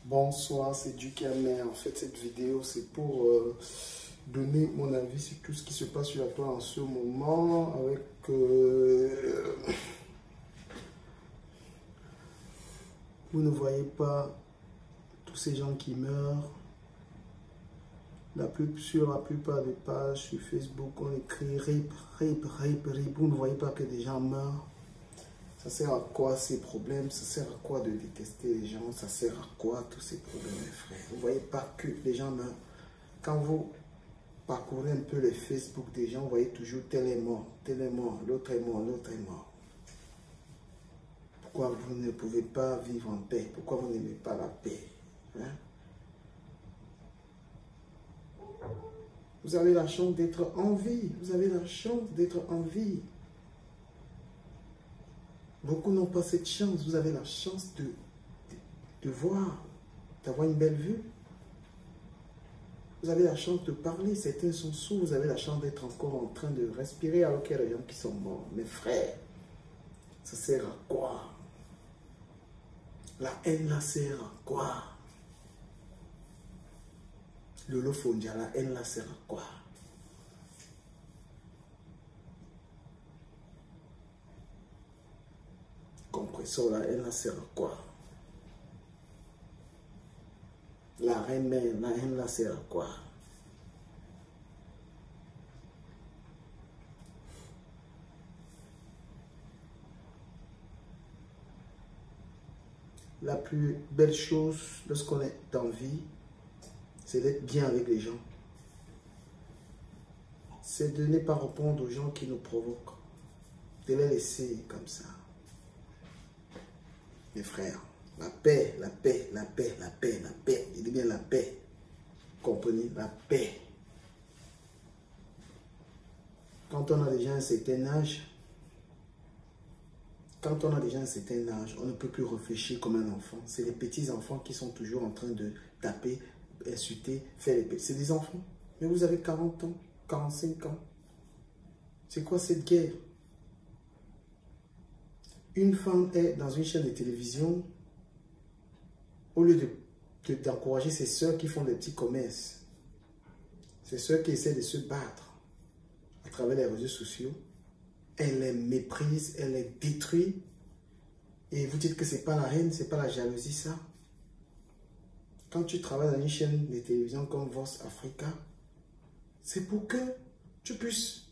Bonsoir, c'est Dukamer. En fait, cette vidéo, c'est pour donner mon avis sur tout ce qui se passe sur la toile en ce moment. Avec vous ne voyez pas tous ces gens qui meurent. Sur la plupart des pages sur Facebook, on écrit RIP, RIP, RIP, RIP. Vous ne voyez pas que des gens meurent. Ça sert à quoi ces problèmes? Ça sert à quoi de détester les gens? Ça sert à quoi tous ces problèmes, mes frères? Vous ne voyez pas que les gens meurent. Quand vous parcourez un peu les Facebook des gens, vous voyez toujours tel est mort, l'autre est mort, l'autre est mort. Pourquoi vous ne pouvez pas vivre en paix? Pourquoi vous n'aimez pas la paix? Hein? Vous avez la chance d'être en vie. Vous avez la chance d'être en vie. Beaucoup n'ont pas cette chance. Vous avez la chance de voir, d'avoir une belle vue. Vous avez la chance de parler. Certains sont sourds. Vous avez la chance d'être encore en train de respirer alors qu'il y a des gens qui sont morts. Mes frères, ça sert à quoi? La haine, la sert à quoi? Le Lofondia, la haine, la sert à quoi? Compressor, la haine, la sert à quoi? La reine mère, la haine, la sert à quoi? La plus belle chose lorsqu'on est en vie, c'est d'être bien avec les gens. C'est de ne pas répondre aux gens qui nous provoquent. De les laisser comme ça. Mes frères, la paix, la paix, la paix, la paix, la paix. Il dit bien la paix. Comprenez? La paix. Quand on a déjà un certain âge, on ne peut plus réfléchir comme un enfant. C'est les petits enfants qui sont toujours en train de taper, insulter, faire les petits. C'est des enfants. Mais vous avez 40 ans, 45 ans. C'est quoi cette guerre? Une femme est dans une chaîne de télévision, au lieu d'encourager ses soeurs qui font des petits commerces, ses soeurs qui essaient de se battre à travers les réseaux sociaux, elle les méprise, elle les détruit. Et vous dites que ce n'est pas la haine, ce n'est pas la jalousie, ça. Quand tu travailles dans une chaîne de télévision comme Vox Africa, c'est pour que tu puisses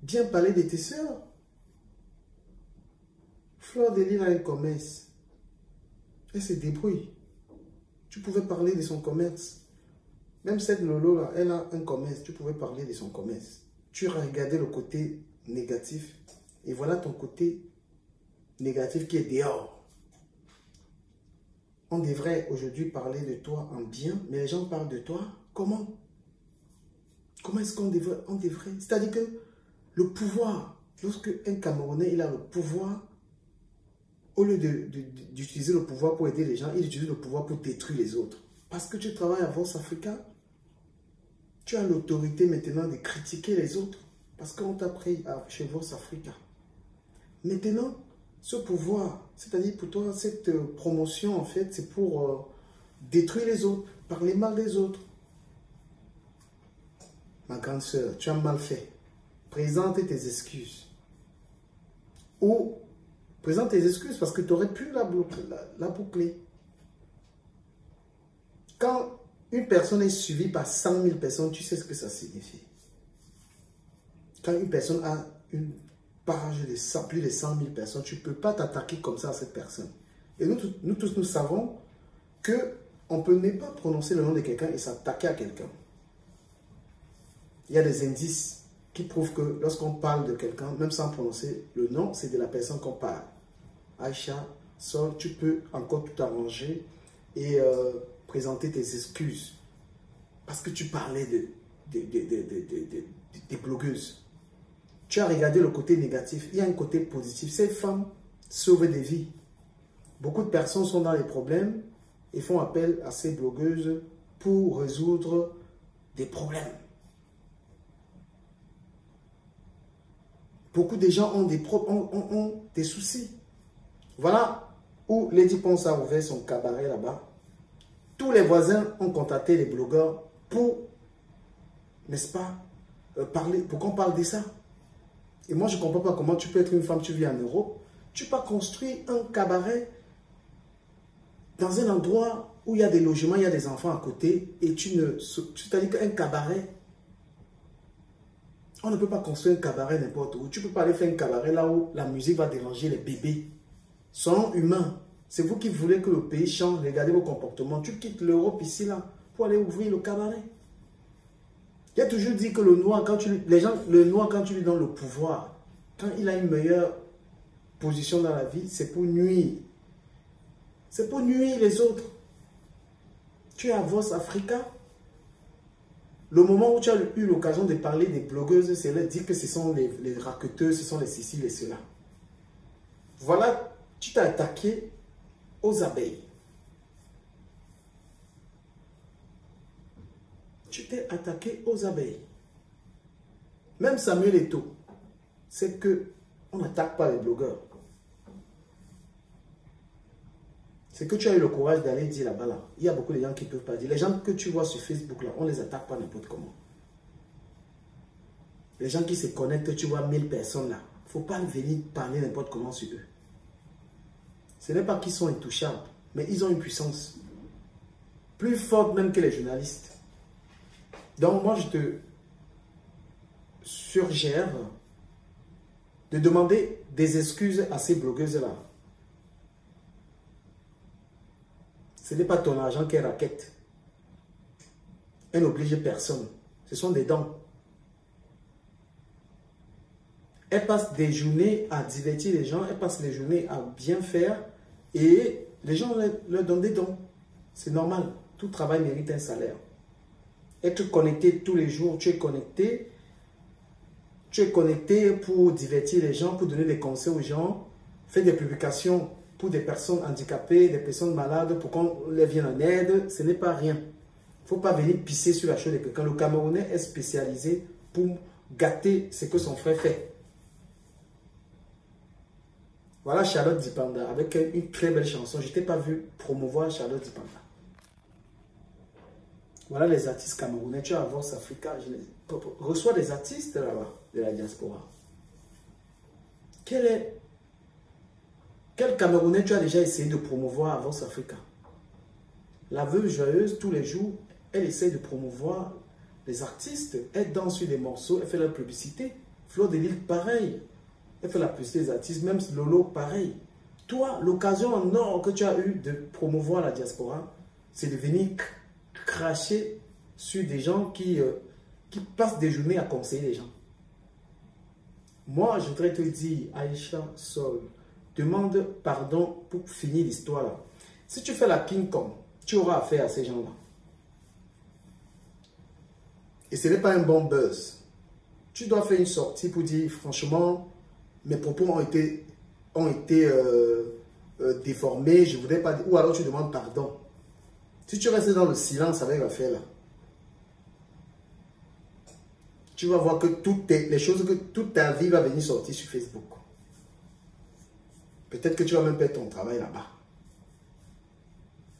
bien parler de tes soeurs. Fleur de Lys a un commerce. Elle se débrouille. Tu pouvais parler de son commerce. Même cette Lolo là, elle a un commerce. Tu pouvais parler de son commerce. Tu as regardé le côté négatif. Et voilà ton côté négatif qui est dehors. On devrait aujourd'hui parler de toi en bien, mais les gens parlent de toi comment? Comment est-ce qu'on devrait? C'est-à-dire que le pouvoir, lorsque un Camerounais il a le pouvoir, au lieu d'utiliser le pouvoir pour aider les gens, il utilise le pouvoir pour détruire les autres. Parce que tu travailles à Vox Africa, tu as l'autorité maintenant de critiquer les autres. Parce qu'on t'a pris chez Vox Africa. Maintenant, ce pouvoir, c'est-à-dire pour toi, cette promotion, en fait, c'est pour détruire les autres, parler mal des autres. Ma grande sœur, tu as mal fait. Présente tes excuses. Ou présente tes excuses parce que tu aurais pu la boucler. Quand une personne est suivie par 100 000 personnes, tu sais ce que ça signifie. Quand une personne a une page de plus de 100 000 personnes, tu ne peux pas t'attaquer comme ça à cette personne. Et nous tous, nous savons qu'on ne peut même pas prononcer le nom de quelqu'un et s'attaquer à quelqu'un. Il y a des indices qui prouvent que lorsqu'on parle de quelqu'un, même sans prononcer le nom, c'est de la personne qu'on parle. Aïcha, Sol, tu peux encore tout arranger et présenter tes excuses. Parce que tu parlais des blogueuses. Tu as regardé le côté négatif. Il y a un côté positif. Ces femmes sauvent des vies. Beaucoup de personnes sont dans les problèmes et font appel à ces blogueuses pour résoudre des problèmes. Beaucoup de gens ont des soucis. Voilà où Lady Ponce a ouvert son cabaret là-bas. tous les voisins ont contacté les blogueurs pour, n'est-ce pas, parler, pour qu'on parle de ça. Et moi, je ne comprends pas comment tu peux être une femme, tu vis en Europe, tu peux construire un cabaret dans un endroit où il y a des logements, il y a des enfants à côté, et tu t'as dit qu'un cabaret, on ne peut pas construire un cabaret n'importe où. Tu ne peux pas aller faire un cabaret là où la musique va déranger les bébés. Ils sont humains. C'est vous qui voulez que le pays change. Regardez vos comportements. Tu quittes l'Europe ici, là, pour aller ouvrir le cabaret. Il a toujours dit que le noir, quand tu lui donnes le pouvoir, quand il a une meilleure position dans la vie, c'est pour nuire. C'est pour nuire les autres. Tu es à Voz Africa. Le moment où tu as eu l'occasion de parler des blogueuses, c'est là dire que ce sont les raqueteuses, ce sont les ceci, les cela. Voilà, tu t'es attaqué aux abeilles. Tu t'es attaqué aux abeilles. Même Samuel Eto'o, c'est que on n'attaque pas les blogueurs. C'est que tu as eu le courage d'aller dire là-bas. Là. Il y a beaucoup de gens qui ne peuvent pas dire. Les gens que tu vois sur Facebook, là, on ne les attaque pas n'importe comment. Les gens qui se connectent, tu vois 1000 personnes là. Il ne faut pas venir parler n'importe comment sur eux. Ce n'est pas qu'ils sont intouchables, mais ils ont une puissance plus forte même que les journalistes. Donc moi, je te suggère de demander des excuses à ces blogueuses-là. Ce n'est pas ton argent qui est raquette. Elle n'oblige personne. Ce sont des dons. Elle passe des journées à divertir les gens. Elle passe des journées à bien faire. Et les gens leur donnent des dons. C'est normal. Tout travail mérite un salaire. Être connecté tous les jours. Tu es connecté. Tu es connecté pour divertir les gens, pour donner des conseils aux gens. Faire des publications pour des personnes handicapées, des personnes malades, pour qu'on les vienne en aide, ce n'est pas rien. Il ne faut pas venir pisser sur la chose de quelqu'un. Le Camerounais est spécialisé pour gâter ce que son frère fait. Voilà Charlotte Dipanda avec une très belle chanson. Je ne t'ai pas vu promouvoir Charlotte Dipanda. Voilà les artistes camerounais. Tu vas voir Africa. Je reçois des artistes là-bas, de la diaspora. Quel Camerounais tu as déjà essayé de promouvoir à Voz Africa? La veuve joyeuse, tous les jours, elle essaie de promouvoir les artistes. Elle danse sur des morceaux, elle fait la publicité. Flo de Lille, pareil. Elle fait la publicité des artistes, même Lolo, pareil. Toi, l'occasion en or que tu as eu de promouvoir la diaspora, c'est de venir cracher sur des gens qui passent des journées à conseiller les gens. Moi, je voudrais te dire, Aïcha Sol, demande pardon pour finir l'histoire là. Si tu fais la King Kong, tu auras affaire à ces gens-là. Et ce n'est pas un bon buzz. Tu dois faire une sortie pour dire, franchement, mes propos ont été déformés, je ne voudrais pas dire, ou alors tu demandes pardon. Si tu restes dans le silence avec l'affaire là, tu vas voir que toutes toute ta vie va venir sortir sur Facebook. Peut-être que tu vas même perdre ton travail là-bas.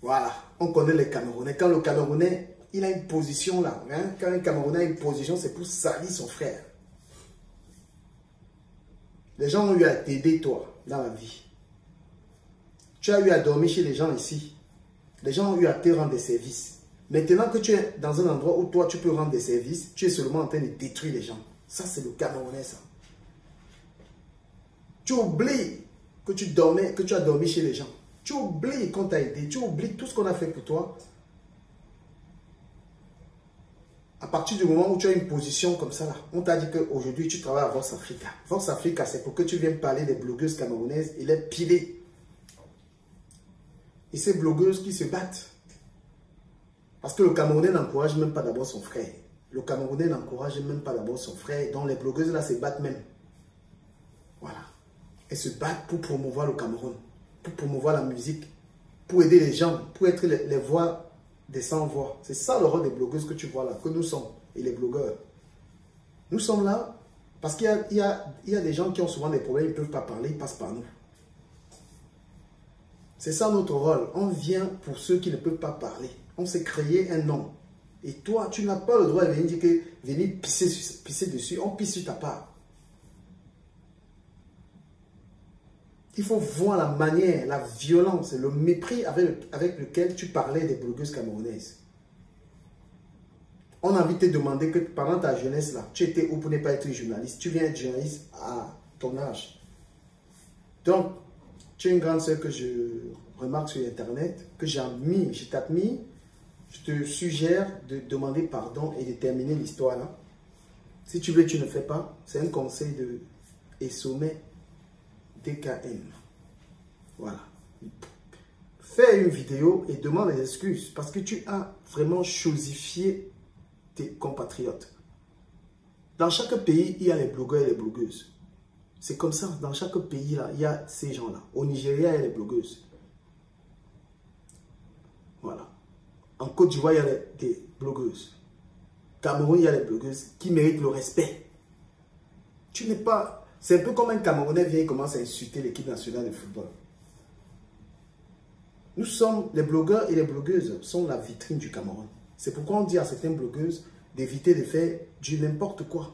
Voilà, on connaît les Camerounais. Quand le Camerounais, il a une position là, hein? Quand un Camerounais a une position, c'est pour salir son frère. Les gens ont eu à t'aider, toi, dans la vie. Tu as eu à dormir chez les gens ici. Les gens ont eu à te rendre des services. Maintenant que tu es dans un endroit où toi, tu peux rendre des services, tu es seulement en train de détruire les gens. Ça, c'est le Camerounais, ça. Tu oublies que tu as dormi chez les gens. Tu oublies qu'on t'a aidé. Tu oublies tout ce qu'on a fait pour toi. À partir du moment où tu as une position comme ça, là, on t'a dit qu'aujourd'hui, tu travailles à Voz Africa. Voz Africa, c'est pour que tu viennes parler des blogueuses camerounaises et les piler. Et ces blogueuses qui se battent. Parce que le Camerounais n'encourage même pas d'abord son frère. Le Camerounais n'encourage même pas d'abord son frère. Donc les blogueuses là se battent même. Voilà. Elles se battent pour promouvoir le Cameroun. Pour promouvoir la musique. Pour aider les gens. Pour être les voix des sans-voix. C'est ça le rôle des blogueuses que tu vois là. Que nous sommes. Et les blogueurs. Nous sommes là parce qu'il y a des gens qui ont souvent des problèmes. Ils ne peuvent pas parler. Ils passent par nous. C'est ça notre rôle. On vient pour ceux qui ne peuvent pas parler. On s'est créé un nom. Et toi, tu n'as pas le droit de venir dire que venir pisser dessus. On pisse sur ta part. Il faut voir la manière, la violence, le mépris avec lequel tu parlais des blogueuses camerounaises. On a envie de te demander que pendant ta jeunesse, là, tu étais où pour ne pas être journaliste? Tu viens être journaliste à ton âge. Donc, tu es une grande sœur que je remarque sur Internet, que j'admire, je t'admire. Je te suggère de demander pardon et de terminer l'histoire là. Si tu veux, tu ne fais pas. C'est un conseil de Sommet DKM. Voilà. Fais une vidéo et demande des excuses parce que tu as vraiment chosifié tes compatriotes. Dans chaque pays, il y a les blogueurs et les blogueuses. C'est comme ça. Dans chaque pays, là, il y a ces gens-là. Au Nigeria, il y a les blogueuses. Voilà. En Côte d'Ivoire, il y a des blogueuses. Cameroun, il y a les blogueuses qui méritent le respect. Tu n'es pas... C'est un peu comme un Camerounais vient et commence à insulter l'équipe nationale de football. Nous sommes, les blogueurs et les blogueuses sont la vitrine du Cameroun. C'est pourquoi on dit à certaines blogueuses d'éviter de faire du n'importe quoi.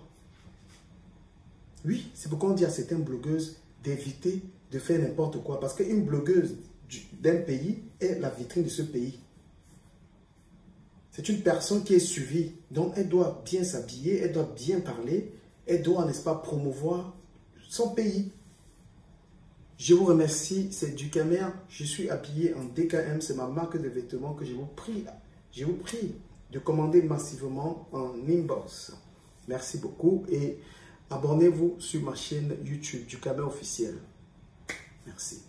Oui, c'est pourquoi on dit à certaines blogueuses d'éviter de faire n'importe quoi. Parce qu'une blogueuse d'un pays est la vitrine de ce pays. C'est une personne qui est suivie. Donc, elle doit bien s'habiller, elle doit bien parler, elle doit, n'est-ce pas, promouvoir son pays. Je vous remercie, c'est Ducamer. Je suis habillé en DKM, c'est ma marque de vêtements que je vous prie de commander massivement en inbox. Merci beaucoup et abonnez-vous sur ma chaîne YouTube Ducamer officiel. Merci.